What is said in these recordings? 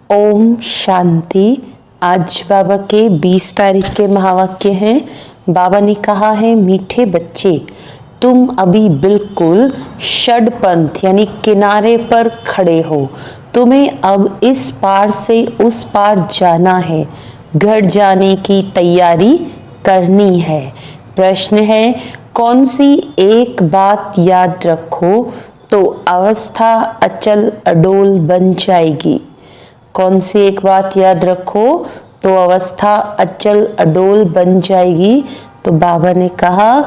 ओम शांति। आज बाबा के 20 तारीख के महावाक्य हैं। बाबा ने कहा है, मीठे बच्चे, तुम अभी बिल्कुल षडपंथ यानी किनारे पर खड़े हो। तुम्हें अब इस पार से उस पार जाना है, घर जाने की तैयारी करनी है। प्रश्न है, कौन सी एक बात याद रखो तो अवस्था अचल अडोल बन जाएगी। कौन सी एक बात याद रखो तो अवस्था अचल अडोल बन जाएगी। तो बाबा ने कहा,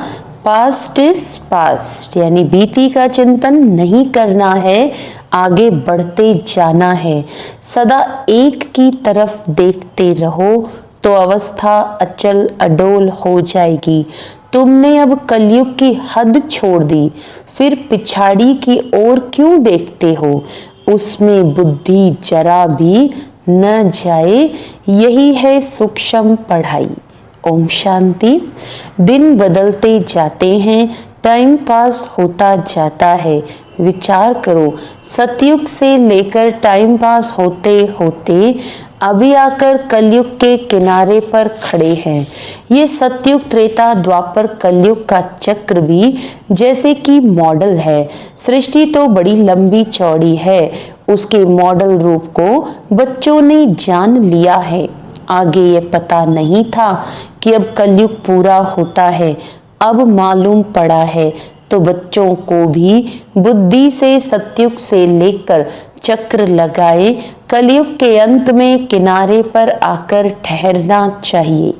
पास्ट इज पास्ट यानी बीती का चिंतन नहीं करना है, आगे बढ़ते जाना है। सदा एक की तरफ देखते रहो तो अवस्था अचल अडोल हो जाएगी। तुमने अब कलयुग की हद छोड़ दी, फिर पिछाड़ी की ओर क्यों देखते हो। उसमें बुद्धि जरा भी न जाए, यही है सूक्ष्म पढ़ाई। ओम शांति। दिन बदलते जाते हैं, टाइम पास होता जाता है। विचार करो, सतयुग से लेकर टाइम पास होते होते अभी आकर कलयुग के किनारे पर खड़े हैं। ये सतयुग त्रेता द्वापर कलयुग का चक्र भी जैसे कि मॉडल है। सृष्टि तो बड़ी लंबी चौड़ी है, उसके मॉडल रूप को बच्चों ने जान लिया है। आगे ये पता नहीं था कि अब कलयुग पूरा होता है, अब मालूम पड़ा है। तो बच्चों को भी बुद्धि से सतयुग से लेकर चक्र लगाए कलयुग के अंत में किनारे पर आकर ठहरना चाहिए,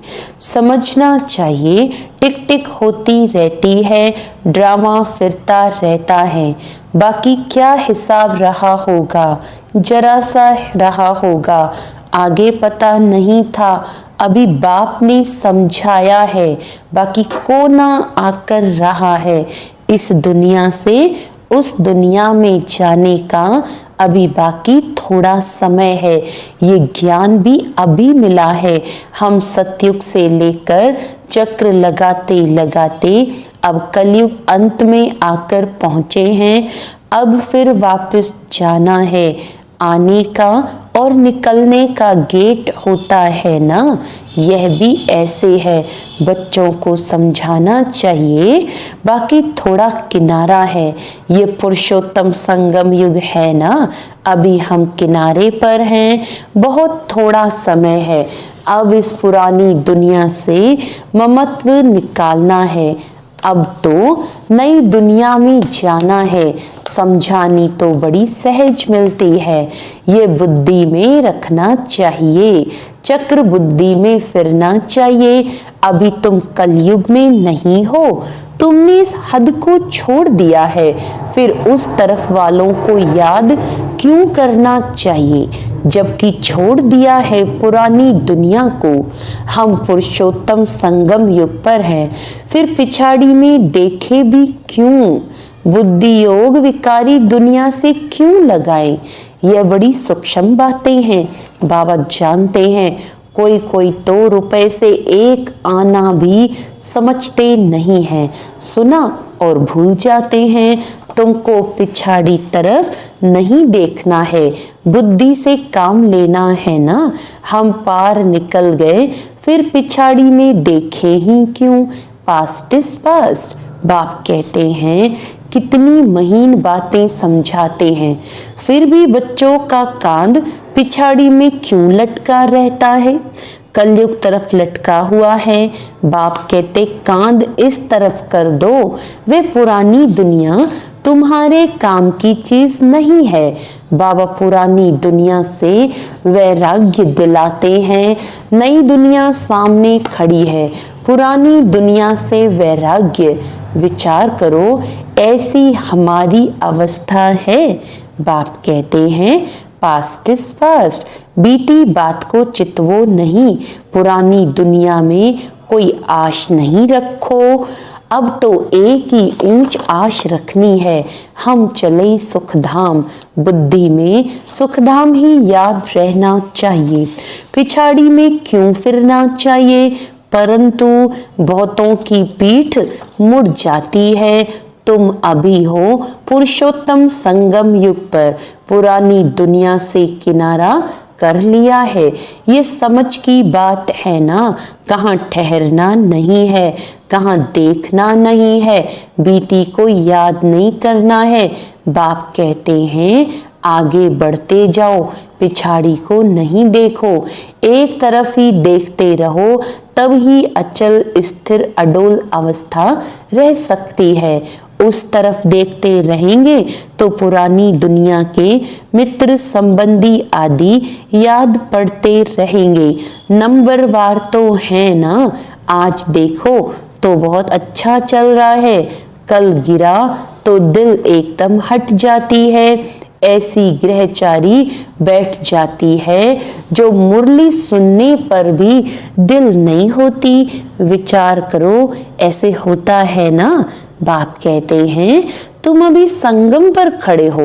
समझना चाहिए। टिक टिक होती रहती है, ड्रामा फिरता रहता है। बाकी क्या हिसाब रहा होगा, जरा सा रहा होगा। आगे पता नहीं था, अभी बाप ने समझाया है। बाकी कोना आकर रहा है। इस दुनिया से उस दुनिया में जाने का अभी बाकी थोड़ा समय है। ये ज्ञान भी अभी मिला है। हम सतयुग से लेकर चक्र लगाते लगाते अब कलयुग अंत में आकर पहुंचे हैं। अब फिर वापस जाना है। आने का और निकलने का गेट होता है ना, यह भी ऐसे है। बच्चों को समझाना चाहिए। बाकी थोड़ा किनारा है, ये पुरुषोत्तम संगम युग है ना, अभी हम किनारे पर हैं। बहुत थोड़ा समय है। अब इस पुरानी दुनिया से ममत्व निकालना है। अब तो नई दुनिया में जाना है। समझानी तो बड़ी सहज मिलती है, ये बुद्धि में रखना चाहिए। चक्र बुद्धि में फिरना चाहिए। अभी तुम कलयुग में नहीं हो, तुमने इस हद को छोड़ दिया है। फिर उस तरफ वालों को याद क्यों करना चाहिए, जबकि छोड़ दिया है पुरानी दुनिया को। हम पुरुषोत्तम संगम युग पर हैं, फिर पिछाड़ी में देखे भी क्यों। बुद्धि योग विकारी दुनिया से क्यों लगाएं। यह बड़ी सूक्ष्म बातें हैं। बाबा जानते हैं, कोई कोई तो रुपए से एक आना भी समझते नहीं हैं। सुना और भूल जाते हैं। तुमको पिछाड़ी तरफ नहीं देखना है, बुद्धि से काम लेना है ना। हम पार निकल गए, फिर पिछाड़ी में देखे ही क्यों। Past is past. बाप कहते हैं, कितनी महीन बातें समझाते हैं, फिर भी बच्चों का कांध पिछाड़ी में क्यों लटका रहता है। कलयुग तरफ लटका हुआ है। बाप कहते, कांध इस तरफ कर दो। वे पुरानी दुनिया तुम्हारे काम की चीज नहीं है। बाबा पुरानी दुनिया से वैराग्य दिलाते हैं। नई दुनिया सामने खड़ी है, पुरानी दुनिया से वैराग्य। विचार करो, ऐसी हमारी अवस्था है। बाप कहते हैं, पास्ट इज पास्ट। बीती बात को चितवो नहीं। पुरानी दुनिया में कोई आश नहीं रखो। अब तो एक ही ऊंच आश रखनी है, हम चले सुखधाम। बुद्धि में सुखधाम ही याद रहना चाहिए। पिछाड़ी में क्यों फिरना चाहिए, परंतु बहुतों की पीठ मुड़ जाती है। तुम अभी हो पुरुषोत्तम संगम युग पर। पुरानी दुनिया से किनारा कर लिया है, ये समझ की बात है ना। कहाँ ठहरना नहीं है, कहाँ देखना नहीं है, बीती को याद नहीं करना है। बाप कहते हैं आगे बढ़ते जाओ, पिछाड़ी को नहीं देखो, एक तरफ ही देखते रहो, तब ही अचल स्थिर अडोल अवस्था रह सकती है। उस तरफ देखते रहेंगे तो पुरानी दुनिया के मित्र संबंधी आदि याद पड़ते रहेंगे। नंबरवार तो है ना, आज देखो तो बहुत अच्छा चल रहा है, कल गिरा तो दिल एकदम हट जाती है। ऐसी ग्रहचारी बैठ जाती है जो मुरली सुनने पर भी दिल नहीं होती। विचार करो, ऐसे होता है ना। बाप कहते हैं तुम अभी संगम पर खड़े हो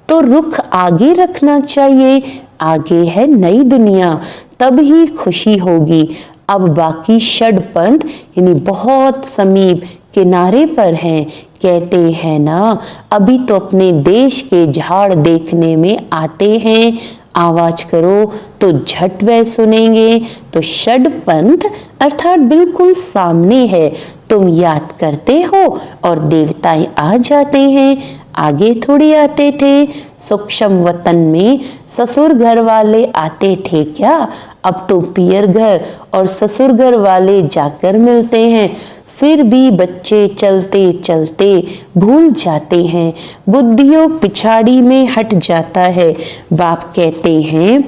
तो रुख आगे रखना चाहिए, आगे है नई दुनिया, तब ही खुशी होगी। अब बाकी षडपंथ यानी बहुत समीप किनारे पर हैं। कहते हैं ना अभी तो अपने देश के झाड़ देखने में आते हैं, आवाज करो तो झट वह सुनेंगे। तो षडपंथ अर्थात बिल्कुल सामने है, तुम याद करते हो और देवताएं आ जाते हैं, आगे थोड़ी आते थे। सूक्ष्म वतन में ससुर घर वाले आते थे क्या, अब तो पियर घर और ससुर घर वाले जाकर मिलते हैं। फिर भी बच्चे चलते चलते भूल जाते हैं, बुद्धियों पिछाड़ी में हट जाता है। बाप कहते हैं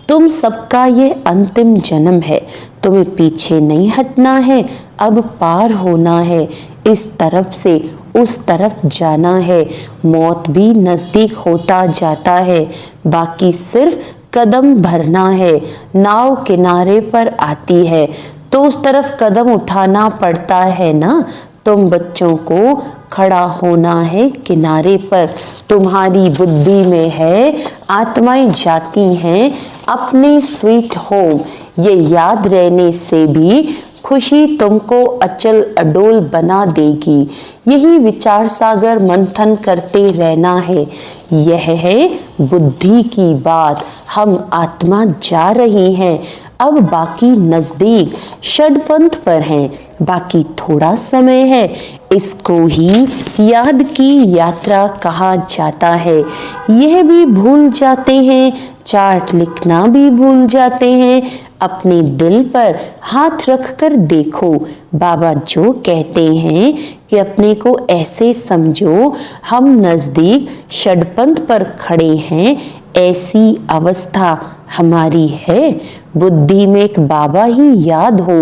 तुम सबका ये अंतिम जन्म है, तुम्हें पीछे नहीं हटना है, अब पार होना है, इस तरफ से उस तरफ जाना है। मौत भी नजदीक होता जाता है, बाकी सिर्फ कदम भरना है। नाव किनारे पर आती है तो उस तरफ कदम उठाना पड़ता है ना। तुम बच्चों को खड़ा होना है किनारे पर, तुम्हारी बुद्धि में है आत्माएं जाती हैं अपने स्वीट होम। ये याद रहने से भी खुशी तुमको अचल अडोल बना देगी। यही विचार सागर मंथन करते रहना है। यह है बुद्धि की बात। हम आत्मा जा रही हैं, अब बाकी नजदीक षडपंथ पर हैं, बाकी थोड़ा समय है। इसको ही याद की यात्रा कहा जाता है। यह भी भूल जाते हैं, चार्ट लिखना भी भूल जाते हैं। अपने दिल पर हाथ रखकर देखो, बाबा जो कहते हैं कि अपने को ऐसे समझो हम नजदीक षडपंथ पर खड़े हैं, ऐसी अवस्था हमारी है। बुद्धि में एक बाबा ही याद हो।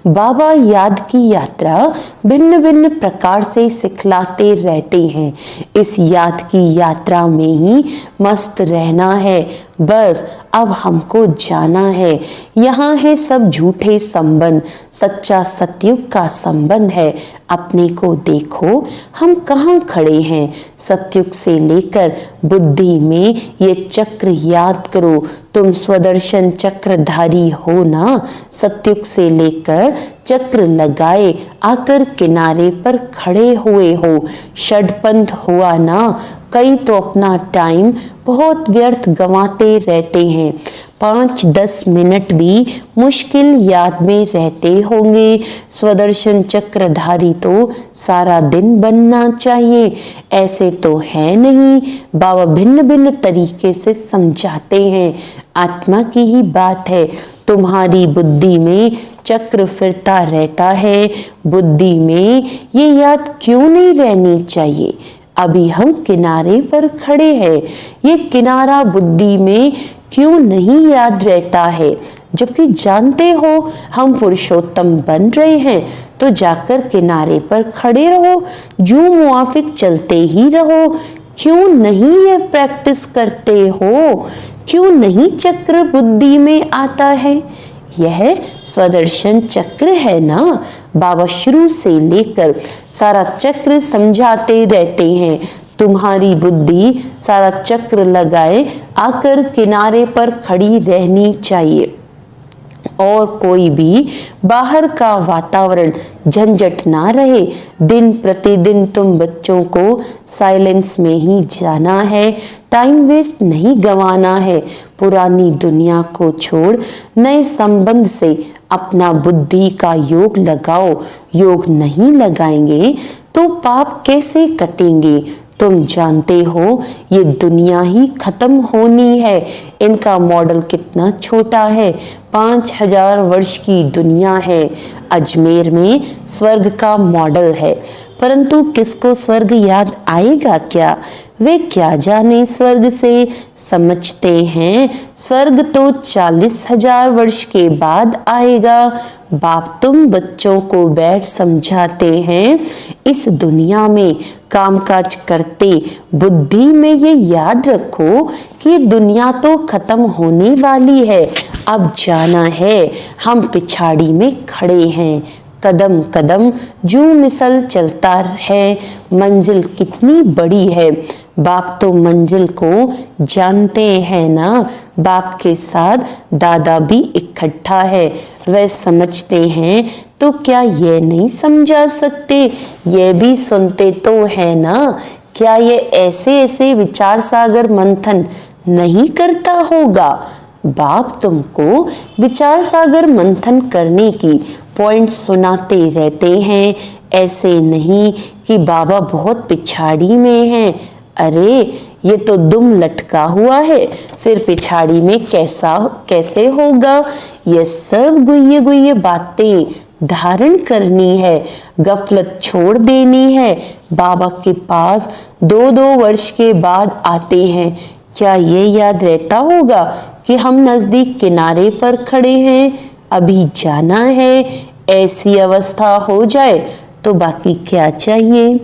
बाबा याद की यात्रा भिन्न भिन्न प्रकार से सिखलाते रहते हैं। इस याद की यात्रा में ही मस्त रहना है। बस अब हमको जाना है। यहाँ है सब झूठे संबंध, सच्चा सतयुग का संबंध है। अपने को देखो हम कहाँ खड़े हैं। सतयुग से लेकर बुद्धि में ये चक्र याद करो। तुम स्वदर्शन चक्रधारी हो ना। सतयुग से लेकर चक्र लगाए आकर किनारे पर खड़े हुए हो। षडपंथ हुआ ना। कई तो अपना टाइम बहुत व्यर्थ गंवाते रहते हैं। 5-10 मिनट भी मुश्किल याद में रहते होंगे। स्वदर्शन चक्रधारी तो सारा दिन बनना चाहिए, ऐसे तो है नहीं। बाबा भिन्न भिन्न तरीके से समझाते हैं। आत्मा की ही बात है। तुम्हारी बुद्धि में चक्र फिरता रहता है। बुद्धि में ये याद क्यों नहीं रहनी चाहिए। अभी हम किनारे पर खड़े हैं, ये किनारा बुद्धि में क्यों नहीं याद रहता है। जबकि जानते हो हम पुरुषोत्तम बन रहे हैं, तो जाकर किनारे पर खड़े रहो, जो मुआफिक चलते ही रहो। क्यों नहीं ये प्रैक्टिस करते हो। क्यों नहीं चक्र बुद्धि में आता है। यह स्वदर्शन चक्र है ना। बाबा शुरू से लेकर सारा चक्र समझाते रहते हैं। तुम्हारी बुद्धि सारा चक्र लगाए आकर किनारे पर खड़ी रहनी चाहिए। और कोई भी बाहर का वातावरण झंझट ना रहे। दिन प्रतिदिन तुम बच्चों को साइलेंस में ही जाना है, टाइम वेस्ट नहीं गंवाना है। पुरानी दुनिया को छोड़ नए संबंध से अपना बुद्धि का योग लगाओ। योग नहीं लगाएंगे तो पाप कैसे कटेंगे? तुम जानते हो ये दुनिया ही खत्म होनी है। इनका मॉडल कितना छोटा है, 5000 वर्ष की दुनिया है। अजमेर में स्वर्ग का मॉडल है, परंतु किसको स्वर्ग याद आएगा क्या? वे क्या जाने स्वर्ग से। समझते हैं स्वर्ग तो 40,000 वर्ष के बाद आएगा। बाप तुम बच्चों को बैठ समझाते हैं, इस दुनिया में कामकाज करते बुद्धि में ये याद रखो कि दुनिया तो खत्म होने वाली है, अब जाना है। हम पिछाड़ी में खड़े हैं, कदम कदम जू मिसल चलता है। मंजिल कितनी बड़ी है, बाप तो मंजिल को जानते हैं ना। बाप के साथ दादा भी इकट्ठा है, वह समझते हैं तो क्या ये नहीं समझा सकते? ये भी सुनते तो है ना। क्या ये ऐसे ऐसे विचार सागर मंथन नहीं करता होगा? बाप तुमको विचार सागर मंथन करने की पॉइंट सुनाते रहते हैं। ऐसे नहीं कि बाबा बहुत पिछाड़ी में हैं। अरे ये तो दुम लटका हुआ है, फिर पिछाड़ी में कैसे होगा? ये सब गुइये गुइये बातें धारण करनी है, गफलत छोड़ देनी है। बाबा के पास 2-2 वर्ष के बाद आते हैं। क्या ये याद रहता होगा कि हम नजदीक किनारे पर खड़े हैं, अभी जाना है? ऐसी अवस्था हो जाए तो बाकी क्या चाहिए?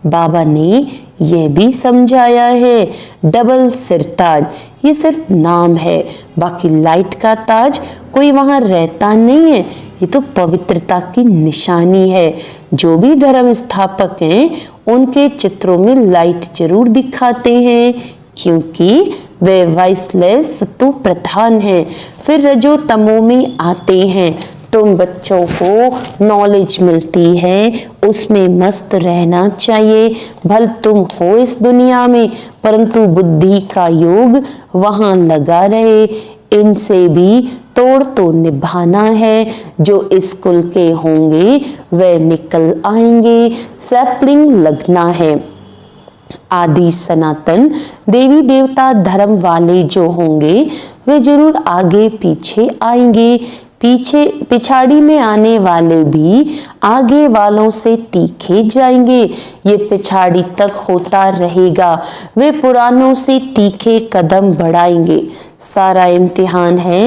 बाबा ने यह भी समझाया है, डबल सिरताज ये सिर्फ नाम है, बाकी लाइट का ताज कोई वहां रहता नहीं है। ये तो पवित्रता की निशानी है। जो भी धर्म स्थापक हैं उनके चित्रों में लाइट जरूर दिखाते हैं, क्योंकि वे वाइसलेस सत्व प्रधान हैं। फिर रजो तमो में आते हैं। तुम बच्चों को नॉलेज मिलती है, उसमें मस्त रहना चाहिए। भल तुम हो इस दुनिया में, परंतु बुद्धि का योग वहां लगा रहे। इनसे भी तोड़ तो निभाना है। जो इस कुल के होंगे वे निकल आएंगे। सैपलिंग लगना है। आदि सनातन देवी देवता धर्म वाले जो होंगे वे जरूर आगे पीछे आएंगे। पिछाड़ी में आने वाले भी आगे वालों से तीखे जाएंगे। ये पिछाड़ी तक होता रहेगा, वे पुरानों से तीखे कदम बढ़ाएंगे। सारा इम्तिहान है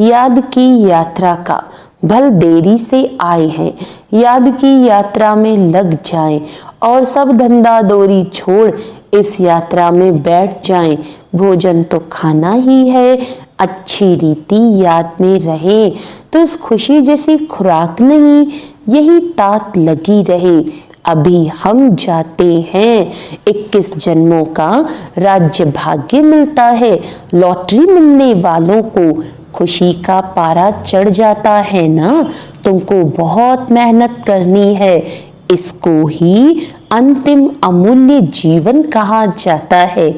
याद की यात्रा का। भल देरी से आए हैं, याद की यात्रा में लग जाएं और सब धंधा दोरी छोड़ इस यात्रा में बैठ जाएं। भोजन तो खाना ही है, अच्छी रीति याद में रहे तो इस खुशी जैसी खुराक नहीं, यही तात लगी रहे। अभी हम जाते हैं, 21 जन्मों का राज्य भाग्य मिलता है। लॉटरी मिलने वालों को खुशी का पारा चढ़ जाता है ना। तुमको बहुत मेहनत करनी है, इसको ही अंतिम अमूल्य जीवन कहा जाता है।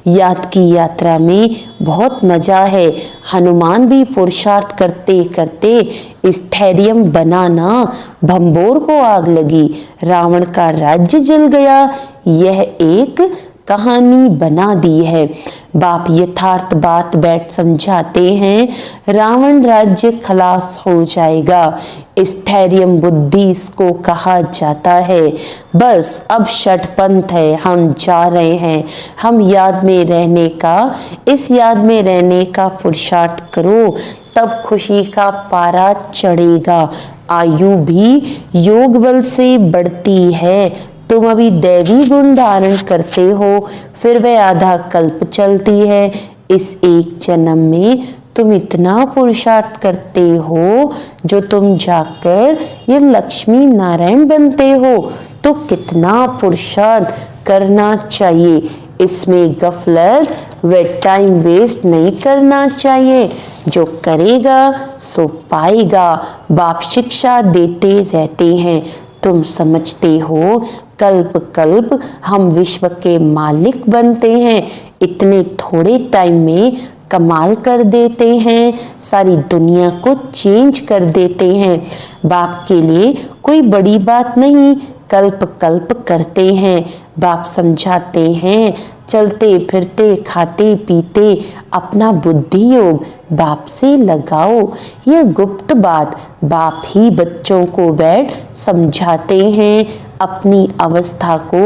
याद की यात्रा में बहुत मजा है। हनुमान भी पुरुषार्थ करते करते स्थैर्यम बनाना, भंबोर को आग लगी, रावण का राज्य जल गया। यह एक कहानी बना दी है। बाप यथार्थ बात बैठ समझाते हैं। रावण राज्य खलास हो जाएगा। स्थैर्यम बुद्धि इसको कहा जाता है। बस अब षटपंथ है, हम जा रहे हैं। हम याद में रहने का, इस याद में रहने का पुरुषार्थ करो, तब खुशी का पारा चढ़ेगा। आयु भी योग बल से बढ़ती है। तुम अभी दैवी गुण धारण करते हो, फिर वह आधा कल्प चलती है। इस एक जन्म में तुम इतना पुरुषार्थ करते हो, जो तुम जाकर ये लक्ष्मी नारायण बनते हो, तो कितना पुरुषार्थ करना चाहिए। इसमें गफलत वह टाइम वेस्ट नहीं करना चाहिए। जो करेगा सो पाएगा। बाप शिक्षा देते रहते हैं। तुम समझते हो कल्प कल्प हम विश्व के मालिक बनते हैं। इतने थोड़े टाइम में कमाल कर देते हैं, सारी दुनिया को चेंज कर देते हैं। बाप के लिए कोई बड़ी बात नहीं, कल्प कल्प करते हैं। बाप समझाते हैं, चलते फिरते खाते पीते अपना बुद्धि योग बाप से लगाओ। यह गुप्त बात बाप ही बच्चों को बैठ समझाते हैं। अपनी अवस्था को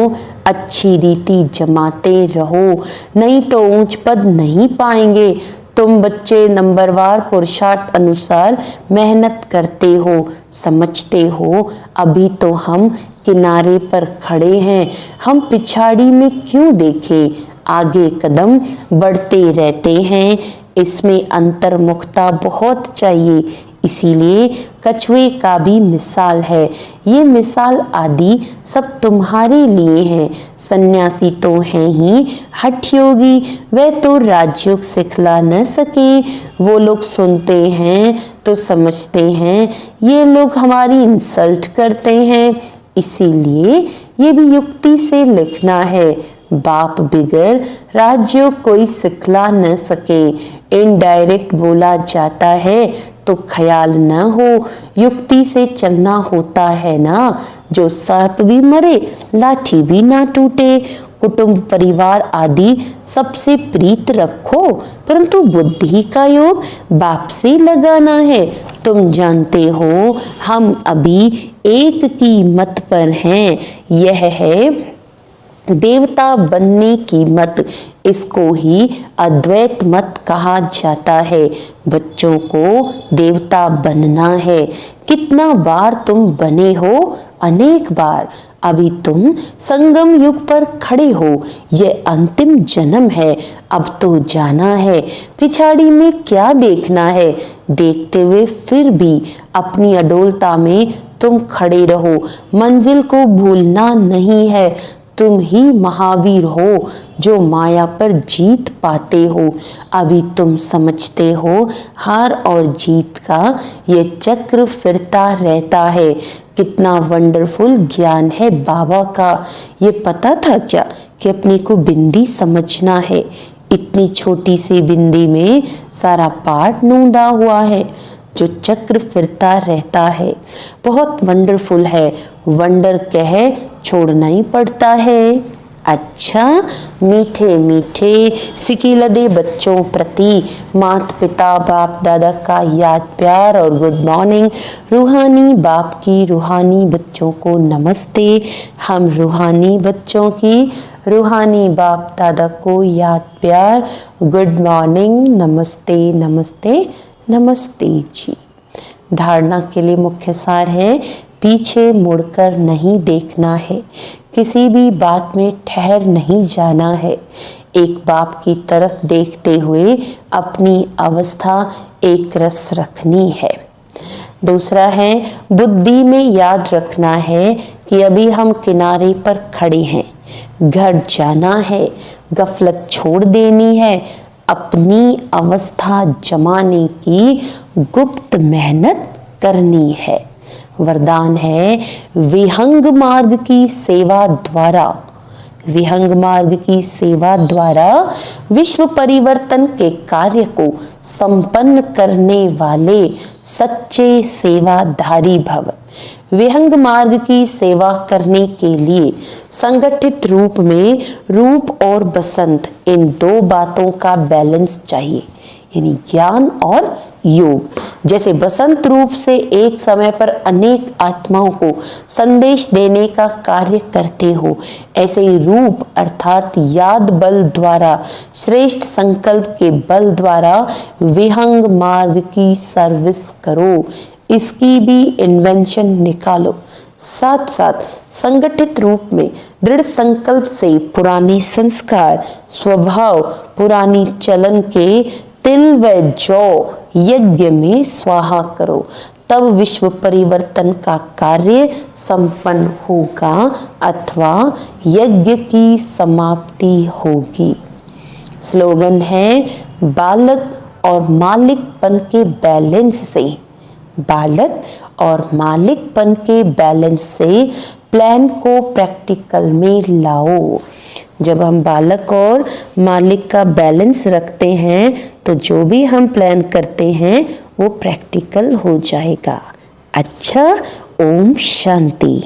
अच्छी रीति जमाते रहो, नहीं तो ऊंच पद नहीं पाएंगे। तुम बच्चे नंबरवार पुरुषार्थ अनुसार मेहनत करते हो, समझते हो अभी तो हम किनारे पर खड़े हैं। हम पिछाड़ी में क्यों देखें, आगे कदम बढ़ते रहते हैं। इसमें अंतर्मुखता बहुत चाहिए, इसीलिए कछुए का भी मिसाल है। ये मिसाल आदि सब तुम्हारे लिए है। सन्यासी तो हैं ही हठ योगी, वे तो राजयोग सिखला न सके। वो लोग सुनते हैं तो समझते हैं ये लोग हमारी इंसल्ट करते हैं, इसीलिए ये भी युक्ति से लिखना है। बाप बिगर राजयोग कोई सिखला न सके। इनडायरेक्ट बोला जाता है तो ख्याल न हो, युक्ति से चलना होता है ना। जो सर्प भी मरे लाठी भी ना टूटे। कुटुंब परिवार आदि सबसे प्रीत रखो, परंतु बुद्धि का योग बाप से लगाना है। तुम जानते हो हम अभी एक की मत पर हैं, यह है देवता बनने की मत। इसको ही अद्वैत मत कहा जाता है। बच्चों को देवता बनना है। कितना बार तुम बने हो, अनेक बार। अभी तुम संगम युग पर खड़े हो, यह अंतिम जन्म है। अब तो जाना है, पिछाड़ी में क्या देखना है। देखते हुए फिर भी अपनी अडोलता में तुम खड़े रहो। मंजिल को भूलना नहीं है। तुम ही महावीर हो जो माया पर जीत पाते हो। अभी तुम समझते हो हार और जीत का ये चक्र फिरता रहता है। कितना वंडरफुल ज्ञान है बाबा का। ये पता था क्या कि अपने को बिंदी समझना है। इतनी छोटी सी बिंदी में सारा पाठ नूंदा हुआ है जो चक्र फिरता रहता है। बहुत वंडरफुल है। वंडर कह छोड़ना ही पड़ता है। अच्छा, मीठे मीठे सिकिलदे बच्चों प्रति माता पिता बाप दादा का याद प्यार और गुड मॉर्निंग। रूहानी बाप की रूहानी बच्चों को नमस्ते। हम रूहानी बच्चों की रूहानी बाप दादा को याद प्यार, गुड मॉर्निंग, नमस्ते नमस्ते नमस्ते जी। धारणा के लिए मुख्य सार है, पीछे मुड़कर नहीं देखना है। किसी भी बात में ठहर नहीं जाना है। एक बाप की तरफ देखते हुए अपनी अवस्था एक रस रखनी है। दूसरा है, बुद्धि में याद रखना है कि अभी हम किनारे पर खड़े हैं। घर जाना है, गफलत छोड़ देनी है। अपनी अवस्था जमाने की गुप्त मेहनत करनी है। वरदान है, विहंग मार्ग की सेवा द्वारा, विहंग मार्ग की सेवा द्वारा विश्व परिवर्तन के कार्य को संपन्न करने वाले सच्चे सेवाधारी भव। विहंग मार्ग की सेवा करने के लिए संगठित रूप में रूप और बसंत, इन दो बातों का बैलेंस चाहिए, यानी ज्ञान और योग। जैसे बसंत रूप से एक समय पर अनेक आत्माओं को संदेश देने का कार्य करते हो, ऐसे ही रूप अर्थात याद बल द्वारा, श्रेष्ठ संकल्प के बल द्वारा विहंग मार्ग की सर्विस करो। इसकी भी इन्वेंशन निकालो। साथ साथ संगठित रूप में दृढ़ संकल्प से पुराने संस्कार, स्वभाव, पुरानी चलन के तिल व जौ यज्ञ में स्वाहा करो। तब विश्व परिवर्तन का कार्य संपन्न होगा अथवा यज्ञ की समाप्ति होगी। स्लोगन है बालक और मालिकपन के बैलेंस से, बालक और मालिकपन के बैलेंस से प्लान को प्रैक्टिकल में लाओ। जब हम बालक और मालिक का बैलेंस रखते हैं तो जो भी हम प्लान करते हैं वो प्रैक्टिकल हो जाएगा। अच्छा, ओम शांति।